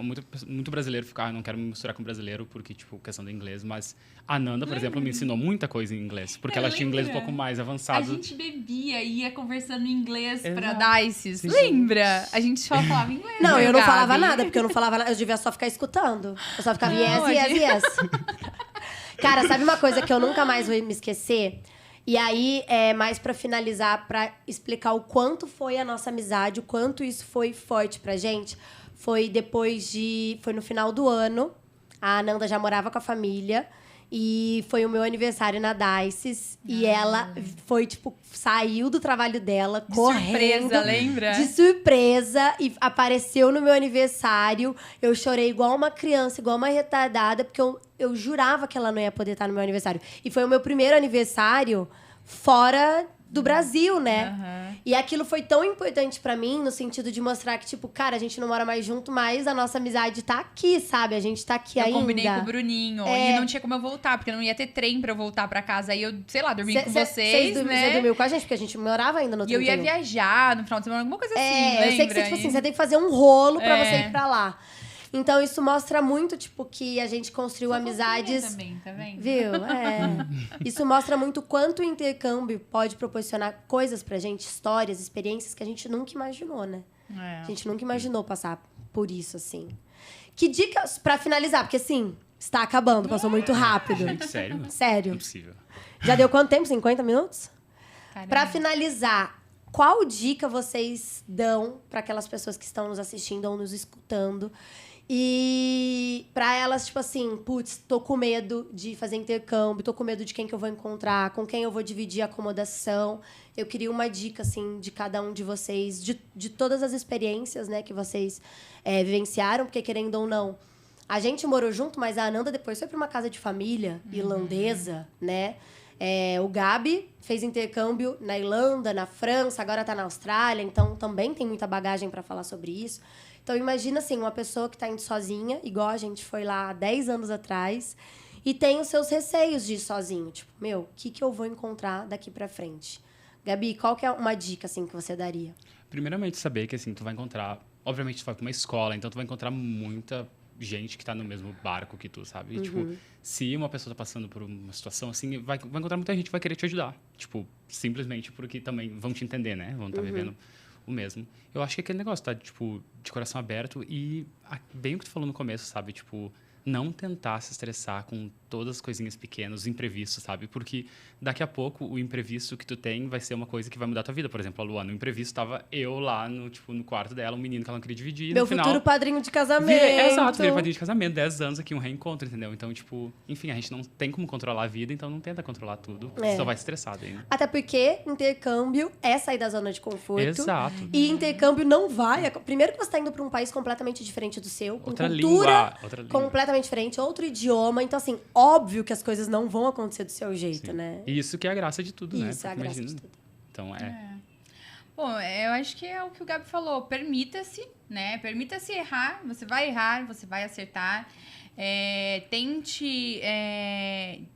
muito brasileiro fica, não quero me misturar com brasileiro, porque, tipo, questão do inglês, mas a Nanda, por exemplo, me ensinou muita coisa em inglês, porque ela tinha inglês um pouco mais A avançado. gente bebia e ia conversando em inglês pra Exato. Dices. Sim. Lembra? A gente só falava inglês. Não, né, eu não Gabi? falava nada, porque eu não falava nada. Eu devia só ficar escutando. Eu só ficava Não, yes. Cara, sabe uma coisa que eu nunca mais vou me esquecer? E aí, mais pra finalizar, pra explicar o quanto foi a nossa amizade, o quanto isso foi forte pra gente, foi no final do ano. A Ananda já morava com a família. E foi o meu aniversário na Dices. E ela foi, tipo, saiu do trabalho dela, correndo. Surpresa, lembra? De surpresa. E apareceu no meu aniversário. Eu chorei igual uma criança, igual uma retardada, porque eu jurava que ela não ia poder estar no meu aniversário. E foi o meu primeiro aniversário fora do Brasil, né? E aquilo foi tão importante pra mim, no sentido de mostrar que, tipo, cara, a gente não mora mais junto, mas a nossa amizade tá aqui, sabe? A gente tá aqui ainda. Eu combinei com o Bruninho. E não tinha como eu voltar, porque não ia ter trem pra eu voltar pra casa. Aí eu, sei lá, dormi com vocês, né? Você dormiu com a gente, porque a gente morava ainda no E eu ia 31. viajar no final de semana, alguma coisa assim, eu sei que você, lembra? tipo assim, você tem que fazer um rolo pra você ir pra lá. Então, isso mostra muito, tipo, que a gente construiu amizades... também, tá vendo? Viu? Isso mostra muito quanto o intercâmbio pode proporcionar coisas pra gente, histórias, experiências que a gente nunca imaginou, né? A gente nunca imaginou passar por isso, assim. Que dicas, pra finalizar, porque assim, está acabando, passou muito rápido. Gente, sério? Sério. Impossível. Já deu quanto tempo? 50 minutos? Caramba. Pra finalizar, qual dica vocês dão pra aquelas pessoas que estão nos assistindo ou nos escutando? E pra elas, tipo assim, putz, tô com medo de fazer intercâmbio, tô com medo de quem que eu vou encontrar, com quem eu vou dividir a acomodação. Eu queria uma dica, assim, de cada um de vocês, de todas as experiências, né, que vocês vivenciaram, porque querendo ou não, a gente morou junto, mas a Ananda depois foi pra uma casa de família irlandesa, né? O Gabi fez intercâmbio na Irlanda, na França, agora tá na Austrália, então também tem muita bagagem pra falar sobre isso. Então, imagina, assim, uma pessoa que tá indo sozinha, igual a gente foi lá há 10 anos atrás, e tem os seus receios de ir sozinho. Tipo, o que eu vou encontrar daqui pra frente? Gabi, qual que é uma dica, assim, que você daria? Primeiramente, saber que, assim, tu vai encontrar... Obviamente, tu vai pra uma escola, então tu vai encontrar muita gente que tá no mesmo barco que tu, sabe? E, tipo, se uma pessoa tá passando por uma situação assim, vai encontrar muita gente que vai querer te ajudar. Tipo, simplesmente porque também vão te entender, né? Vão estar vivendo o mesmo. Eu acho que aquele negócio tá, tipo, de coração aberto e bem o que tu falou no começo, sabe? Tipo, não tentar se estressar com todas as coisinhas pequenas, os imprevistos, sabe? Porque daqui a pouco o imprevisto que tu tem vai ser uma coisa que vai mudar a tua vida. Por exemplo, a Luana, o imprevisto tava eu lá no quarto dela, um menino que ela não queria dividir. E Meu no final, futuro padrinho de casamento. exato, virei padrinho de casamento, 10 anos aqui, um reencontro, entendeu? Então, tipo, enfim, a gente não tem como controlar a vida, então não tenta controlar tudo, só vai estressado aí, né? Até porque intercâmbio é sair da zona de conforto. Exato. E intercâmbio não vai... Primeiro que você tá indo pra um país completamente diferente do seu, com Outra cultura outra língua. completamente diferente, outro idioma. Então, assim, óbvio que as coisas não vão acontecer do seu jeito, Sim. né? E isso que é a graça de tudo, né? Isso é a Porque graça de imagina. tudo. Então, Bom, eu acho que é o que o Gabi falou. Permita-se, né? Permita-se errar. Você vai acertar. Tente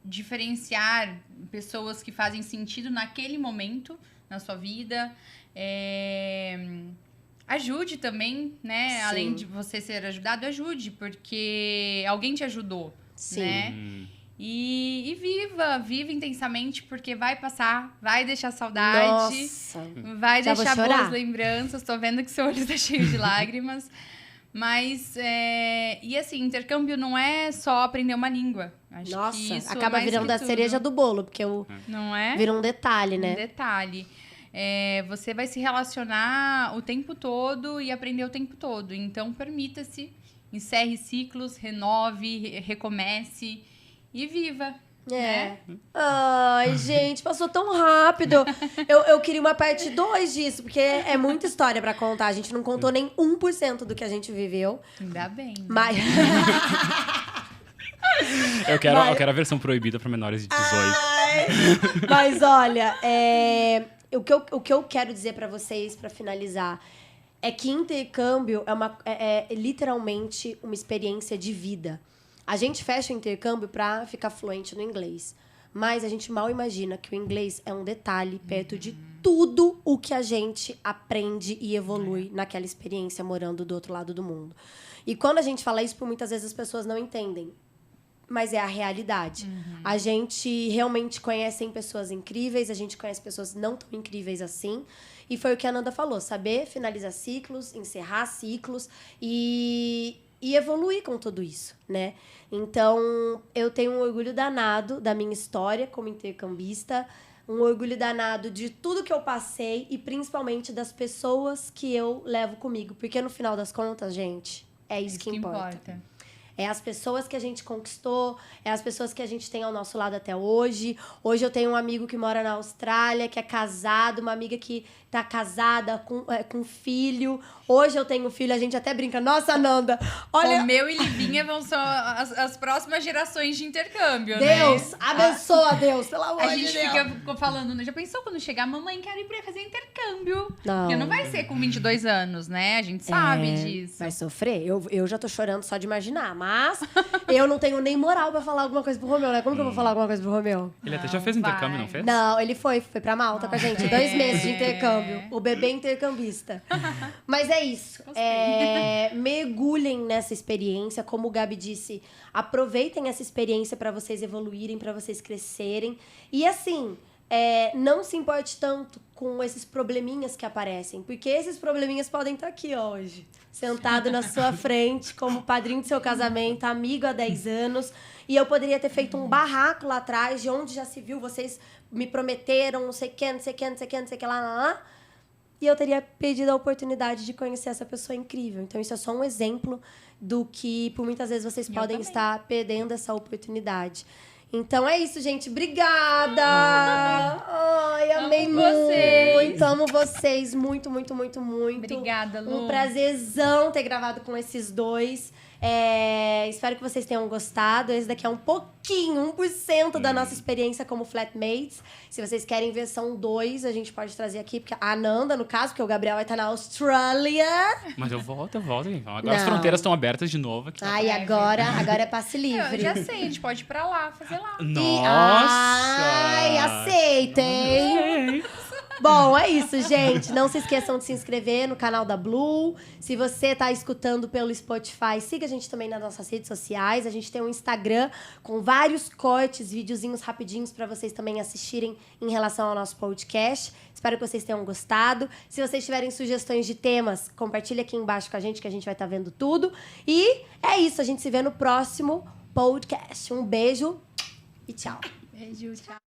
diferenciar pessoas que fazem sentido naquele momento na sua vida. Ajude também, né? Sim. Além de você ser ajudado, ajude, porque alguém te ajudou, Sim. né? E viva intensamente, porque vai passar, vai deixar saudade, Nossa. vai Já vou deixar chorar. boas lembranças. Tô vendo que seu olho está cheio de lágrimas. Mas, e assim, intercâmbio não é só aprender uma língua. Acho que Nossa, isso acaba é mais virando que a tudo. cereja do bolo, porque Não é? vira um detalhe, Um né? detalhe. Você vai se relacionar o tempo todo e aprender o tempo todo. Então, permita-se, encerre ciclos, renove, recomece e viva. Né? Ai, gente, passou tão rápido. Eu queria uma parte 2 disso, porque é muita história pra contar. A gente não contou nem 1% do que a gente viveu. Ainda bem. Né? Mas... eu quero a versão proibida para menores de 18. Mas olha, o que eu quero dizer pra vocês, pra finalizar, é que intercâmbio é literalmente uma experiência de vida. A gente fecha o intercâmbio pra ficar fluente no inglês. Mas a gente mal imagina que o inglês é um detalhe perto de tudo o que a gente aprende e evolui naquela experiência morando do outro lado do mundo. E quando a gente fala isso, por muitas vezes as pessoas não entendem. Mas é a realidade. A gente realmente conhece pessoas incríveis, a gente conhece pessoas não tão incríveis assim. E foi o que a Nanda falou, saber finalizar ciclos, encerrar ciclos e evoluir com tudo isso, né? Então, eu tenho um orgulho danado da minha história como intercambista, um orgulho danado de tudo que eu passei e principalmente das pessoas que eu levo comigo. Porque no final das contas, gente, é isso que importa. É as pessoas que a gente conquistou, é as pessoas que a gente tem ao nosso lado até hoje. Hoje eu tenho um amigo que mora na Austrália, que é casado, uma amiga que tá casada com filho. Hoje eu tenho filho, a gente até brinca. Nossa, Nanda, olha... Romeu e Livinha vão ser as próximas gerações de intercâmbio, Deus, né? abençoa Deus, pelo amor A de gente Deus. fica falando, já pensou quando chegar, mamãe, quero ir pra fazer intercâmbio? Não. Porque não vai ser com 22 anos, né? A gente sabe disso. Vai sofrer. Eu já tô chorando só de imaginar. Mas eu não tenho nem moral pra falar alguma coisa pro Romeu, né? Como que eu vou falar alguma coisa pro Romeu? Ele até já fez intercâmbio, não fez? Não, ele foi pra Malta com a gente. 2 meses de intercâmbio. O bebê intercambista. Mas é isso. Mergulhem nessa experiência. Como o Gabi disse, aproveitem essa experiência pra vocês evoluírem, pra vocês crescerem. E assim... não se importe tanto com esses probleminhas que aparecem, porque esses probleminhas podem estar aqui hoje, sentado na sua frente, como padrinho do seu casamento, amigo há 10 anos, e eu poderia ter feito um barraco lá atrás, de onde já se viu, vocês me prometeram, não sei o que, não sei o que, não sei o que, não sei o que lá, e eu teria perdido a oportunidade de conhecer essa pessoa incrível. Então, isso é só um exemplo do que, por muitas vezes, vocês podem estar perdendo essa oportunidade. Então é isso, gente. Obrigada! Ai, amei muito. Amo vocês muito, muito, muito, muito. Obrigada, Lu. Um prazerzão ter gravado com esses dois. Espero que vocês tenham gostado. Esse daqui é um pouquinho, 1% da nossa experiência como flatmates. Se vocês querem versão 2, a gente pode trazer aqui. Porque a Ananda, no caso, porque o Gabriel vai estar na Austrália. Mas eu volto. Agora as fronteiras estão abertas de novo aqui. Ai, agora é passe livre. Eu já sei, a gente pode ir pra lá, fazer lá. Nossa! Ai, aceitem! Bom, é isso, gente. Não se esqueçam de se inscrever no canal da Blue. Se você tá escutando pelo Spotify, siga a gente também nas nossas redes sociais. A gente tem um Instagram com vários cortes, videozinhos rapidinhos para vocês também assistirem em relação ao nosso podcast. Espero que vocês tenham gostado. Se vocês tiverem sugestões de temas, compartilha aqui embaixo com a gente, que a gente vai estar vendo tudo. E é isso, a gente se vê no próximo podcast. Um beijo e tchau. Beijo, tchau.